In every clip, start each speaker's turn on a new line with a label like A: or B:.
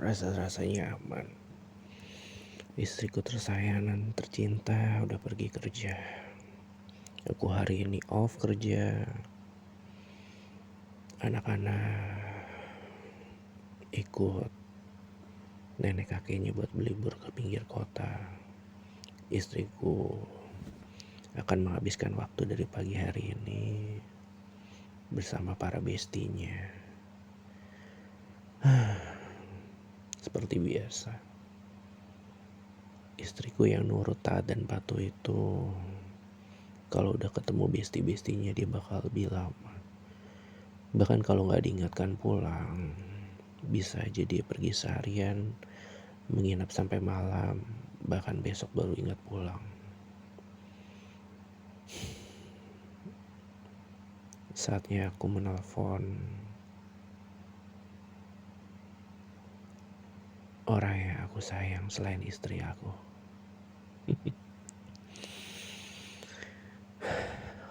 A: Rasa-rasanya aman. Istriku tersayang dan tercinta udah pergi kerja. Aku hari ini off kerja. Anak-anak ikut nenek kakeknya buat berlibur ke pinggir kota. Istriku akan menghabiskan waktu dari pagi hari ini bersama para bestinya. Seperti biasa, istriku yang nurut, taat, dan patuh itu kalau udah ketemu besti-bestinya dia bakal lebih lama. Bahkan kalau gak diingatkan pulang, bisa aja dia pergi seharian, menginap sampai malam, bahkan besok baru ingat pulang. Saatnya aku menelpon orang yang aku sayang selain istri aku.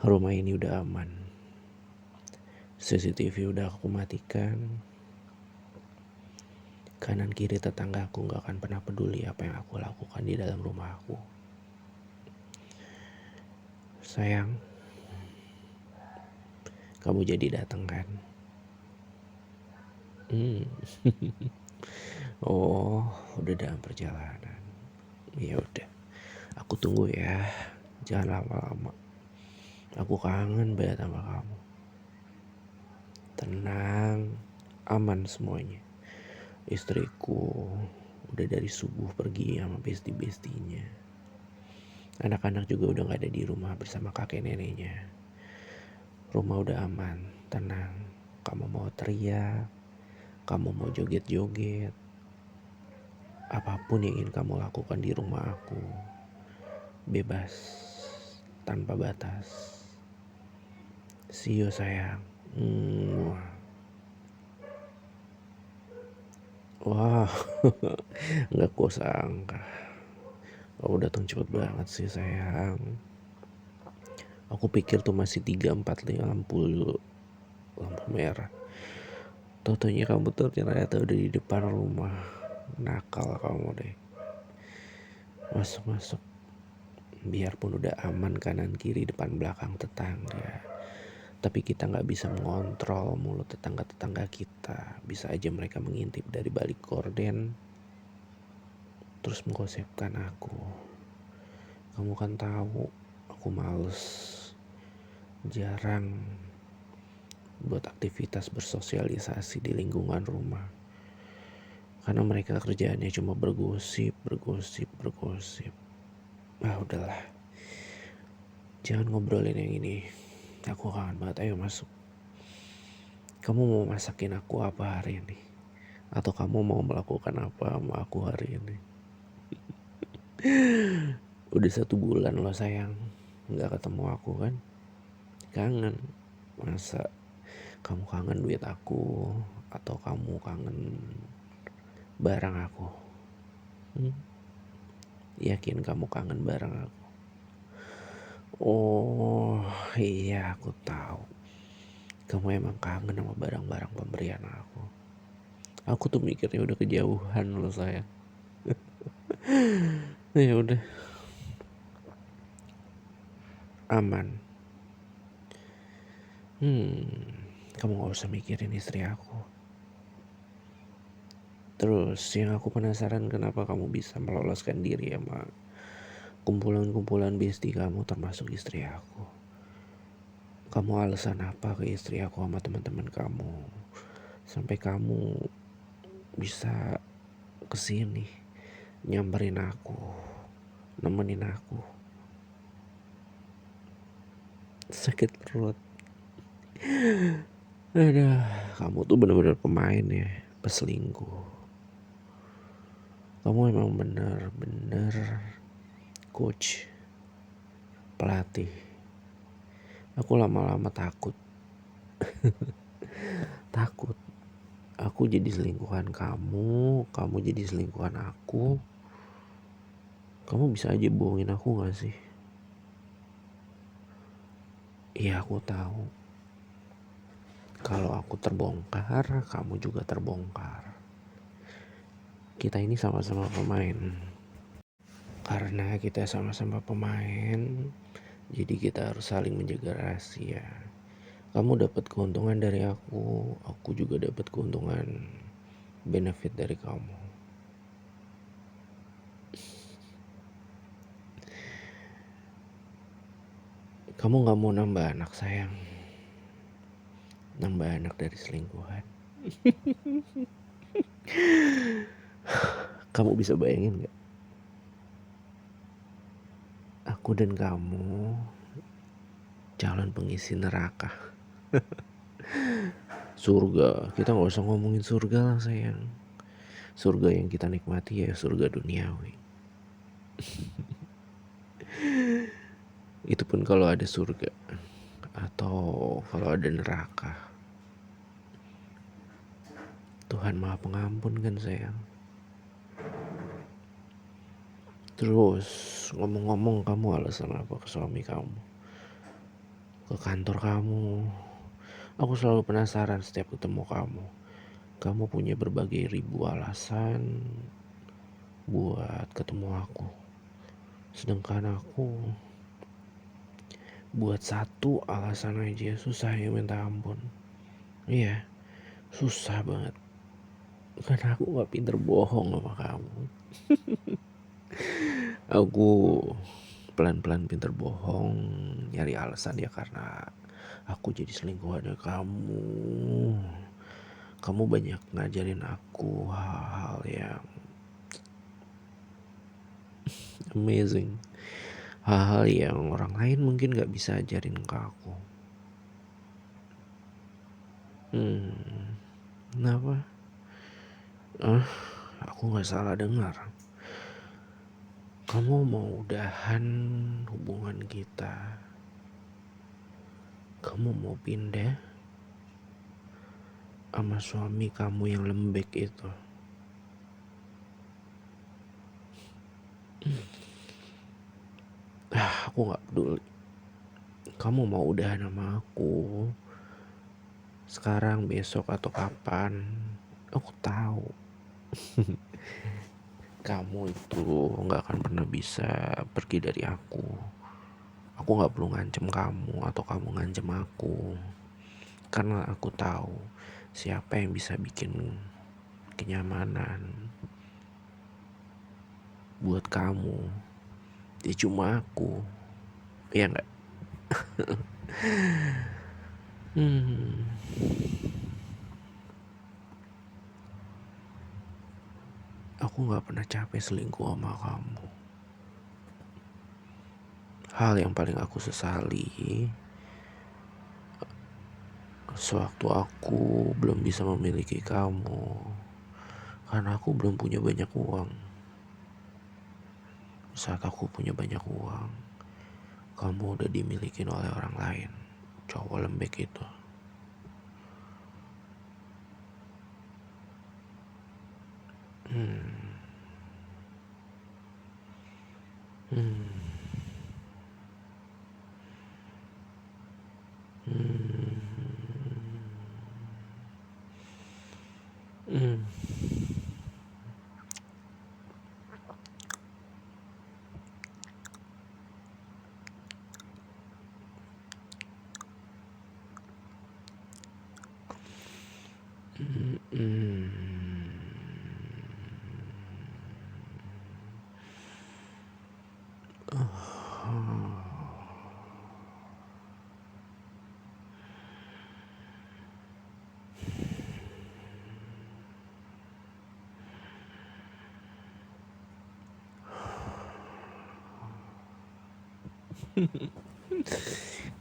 A: Rumah ini udah aman. CCTV udah aku matikan. Kanan kiri tetangga aku gak akan pernah peduli apa yang aku lakukan di dalam rumah aku. Sayang, kamu jadi datang kan? Oh, udah dalam perjalanan. Ya udah, aku tunggu ya. Jangan lama-lama. Aku kangen banget sama kamu. Tenang, aman semuanya. Istriku udah dari subuh pergi sama besti-bestinya. Anak-anak juga udah gak ada di rumah bersama kakek neneknya. Rumah udah aman, tenang. Kamu mau teriak, kamu mau joget-joget, apapun yang ingin kamu lakukan di rumah aku, bebas, tanpa batas. See you sayang. Wah, gak kusangka kamu datang cepet banget sih sayang. Aku pikir tuh masih 3-4 lampu merah. Tau-taunya kamu tuh ternyata udah di depan rumah. Nakal kamu deh. Masuk. Biarpun udah aman kanan kiri depan belakang tetangga, tapi kita gak bisa mengontrol mulut tetangga-tetangga kita. Bisa aja mereka mengintip dari balik gorden, terus menggosipkan aku. Kamu kan tahu aku males, jarang buat aktivitas bersosialisasi di lingkungan rumah. Karena mereka kerjaannya cuma bergosip. Udahlah, jangan ngobrolin yang ini. Aku kangen banget, ayo masuk. Kamu mau masakin aku apa hari ini? Atau kamu mau melakukan apa sama aku hari ini? Udah 1 bulan loh sayang gak ketemu aku kan. Kangen. Masa kamu kangen duit aku, atau kamu kangen barang aku? Yakin kamu kangen barang aku? Oh iya, aku tahu. Kamu emang kangen sama barang-barang pemberian aku. Aku tuh mikirnya udah kejauhan loh sayang. Ya udah, aman. Kamu gak usah mikirin istri aku. Terus yang aku penasaran, kenapa kamu bisa meloloskan diri sama kumpulan-kumpulan besti kamu termasuk istri aku? Kamu alasan apa ke istri aku sama teman-teman kamu sampai kamu bisa kesini nyamperin aku, nemenin aku? Sakit perut. Aduh, kamu tuh bener-bener pemain ya, peselingkuh. Kamu emang bener-bener coach, pelatih. Aku lama-lama takut. Takut aku jadi selingkuhan kamu jadi selingkuhan aku. Kamu bisa aja bohongin aku gak sih? Iya, aku tahu kalau aku terbongkar, kamu juga terbongkar. Kita ini sama-sama pemain. Karena kita sama-sama pemain, jadi kita harus saling menjaga rahasia. Kamu dapat keuntungan dari aku juga dapat keuntungan benefit dari kamu. Kamu gak mau nambah anak sayang, nambah anak dari selingkuhan. Kamu bisa bayangin gak? Aku dan kamu calon pengisi neraka. Surga, kita gak usah ngomongin surga lah sayang. Surga yang kita nikmati ya surga duniawi. Itu pun kalau ada surga atau kalau ada neraka. Tuhan Maha Pengampun kan sayang. Terus ngomong-ngomong, kamu alasan apa ke suami kamu, ke kantor kamu? Aku selalu penasaran setiap ketemu kamu. Kamu punya berbagai ribu alasan buat ketemu aku. Sedangkan aku buat satu alasan aja susah ya minta ampun. Iya, susah banget. Karena aku gak pinter bohong sama kamu. Aku pelan-pelan pinter bohong, nyari alasan ya karena aku jadi selingkuhannya kamu. Kamu banyak ngajarin aku hal-hal yang amazing, hal-hal yang orang lain mungkin gak bisa ajarin ke aku. Kenapa? Aku gak salah dengar. Kamu mau udahan hubungan kita. Kamu mau pindah sama suami kamu yang lembek itu. Aku gak peduli. Kamu mau udahan sama aku sekarang, besok, atau kapan, aku tahu kamu itu gak akan pernah bisa pergi dari aku. Aku gak perlu ngancem kamu atau kamu ngancem aku. Karena aku tahu siapa yang bisa bikin kenyamanan buat kamu. Ya cuma aku. Iya gak? Aku gak pernah capek selingkuh sama kamu. Hal yang paling aku sesali sewaktu aku belum bisa memiliki kamu, karena aku belum punya banyak uang. Saat aku punya banyak uang, kamu udah dimiliki oleh orang lain, cowok lembek itu.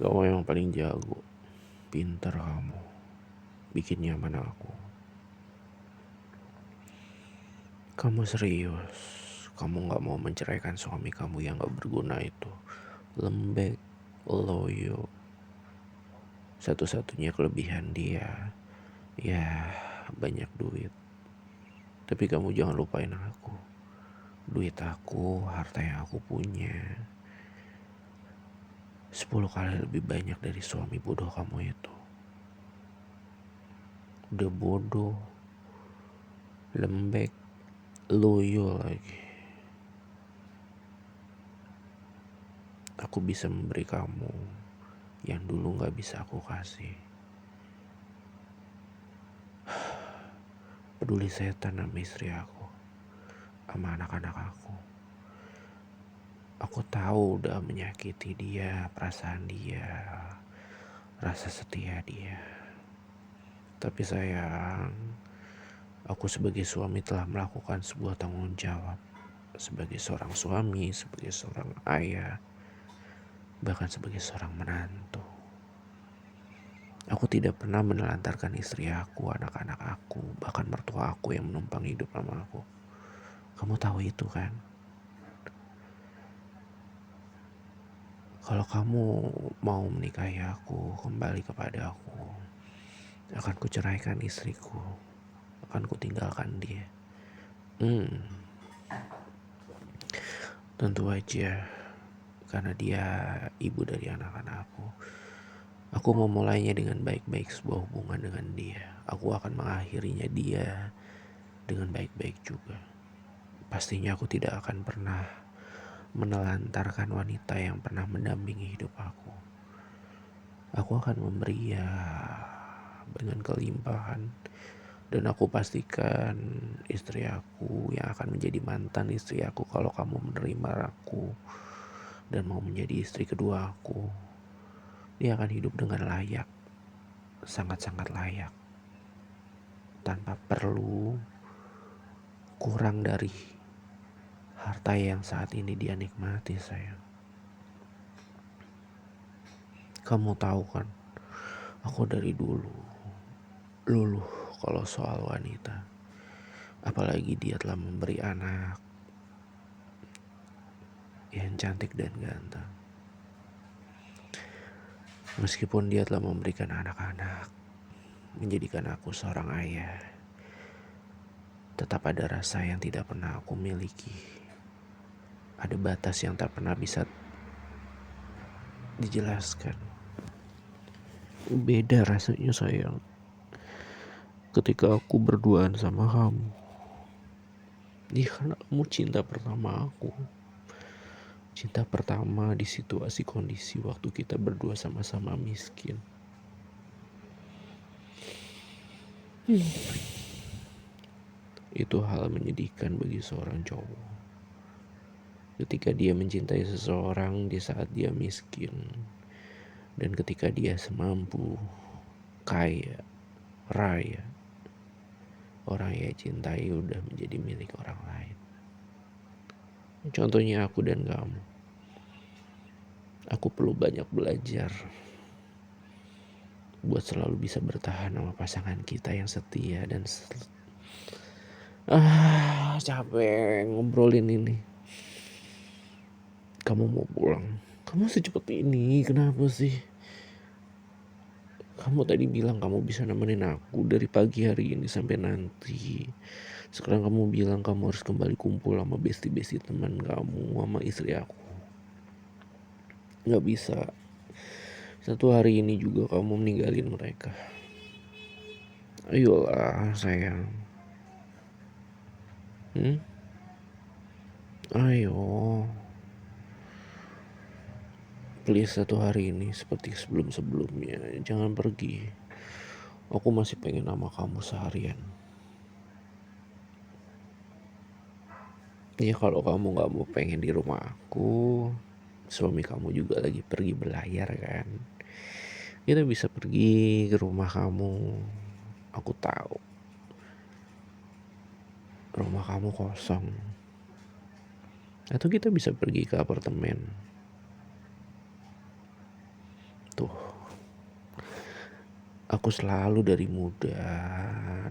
A: Kamu yang paling jago, pintar kamu, bikin nyaman aku. Kamu serius, kamu gak mau menceraikan suami kamu yang gak berguna itu. Lembek, loyo. Satu-satunya kelebihan dia, ya banyak duit. Tapi kamu jangan lupain aku. Duit aku, harta yang aku punya 10 kali lebih banyak dari suami bodoh kamu itu. Udah bodoh, lembek, loyo lagi. Aku bisa memberi kamu yang dulu gak bisa aku kasih. Peduli setan sama istri aku, sama anak-anak aku. Aku tahu udah menyakiti dia, perasaan dia, rasa setia dia. Tapi sayang, aku sebagai suami telah melakukan sebuah tanggung jawab. Sebagai seorang suami, sebagai seorang ayah, bahkan sebagai seorang menantu. Aku tidak pernah menelantarkan istri aku, anak-anak aku, bahkan mertua aku yang menumpang hidup sama aku. Kamu tahu itu kan? Kalau kamu mau menikahi aku, kembali kepada aku, akan kuceraikan istriku, akan kutinggalkan dia. Tentu aja, karena dia ibu dari anak-anakku. Aku memulainya dengan baik-baik sebuah hubungan dengan dia. Aku akan mengakhirinya dia dengan baik-baik juga. Pastinya aku tidak akan pernah menelantarkan wanita yang pernah mendampingi hidup aku. Aku akan memberi dengan kelimpahan. Dan aku pastikan istri aku yang akan menjadi mantan istri aku, kalau kamu menerima aku dan mau menjadi istri kedua aku, dia akan hidup dengan layak, sangat-sangat layak, tanpa perlu kurang dari harta yang saat ini dia nikmati, sayang. Kamu tahu kan, aku dari dulu luluh kalau soal wanita. Apalagi dia telah memberi anak yang cantik dan ganteng. Meskipun dia telah memberikan anak-anak, menjadikan aku seorang ayah, tetap ada rasa yang tidak pernah aku miliki. Ada batas yang tak pernah bisa dijelaskan. Beda rasanya, sayang, ketika aku berduaan sama kamu. Iya, karena kamu cinta pertama aku. Cinta pertama di situasi kondisi waktu kita berdua sama-sama miskin. Itu hal menyedihkan bagi seorang cowok. Ketika dia mencintai seseorang di saat dia miskin. Dan ketika dia semampu, kaya, raya, orang yang cintai udah menjadi milik orang lain. Contohnya aku dan kamu. Aku perlu banyak belajar buat selalu bisa bertahan sama pasangan kita yang setia dan capek ngobrolin ini. Kamu mau pulang? Kamu secepat ini, kenapa sih? Kamu tadi bilang kamu bisa nemenin aku dari pagi hari ini sampai nanti. Sekarang kamu bilang kamu harus kembali kumpul sama besti-besti teman kamu, sama istri aku. Gak bisa. Satu hari ini juga kamu meninggalin mereka. Ayolah sayang. Ayo. Please, satu hari ini seperti sebelum-sebelumnya. Jangan pergi. Aku masih pengen sama kamu seharian. Ya kalau kamu gak mau pengen di rumah aku, suami kamu juga lagi pergi berlayar kan, kita bisa pergi ke rumah kamu. Aku tahu rumah kamu kosong. Atau kita bisa pergi ke apartemen. Tuh, aku selalu dari muda,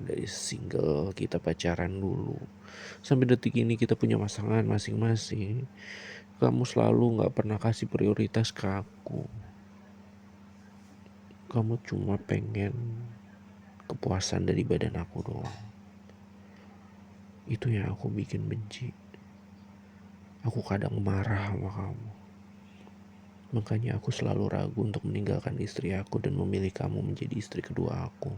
A: dari single kita pacaran dulu sampai detik ini kita punya pasangan masing-masing, kamu selalu gak pernah kasih prioritas ke aku. Kamu cuma pengen kepuasan dari badan aku doang. Itu yang aku bikin benci. Aku kadang marah sama kamu. Makanya aku selalu ragu untuk meninggalkan istri aku dan memilih kamu menjadi istri kedua aku.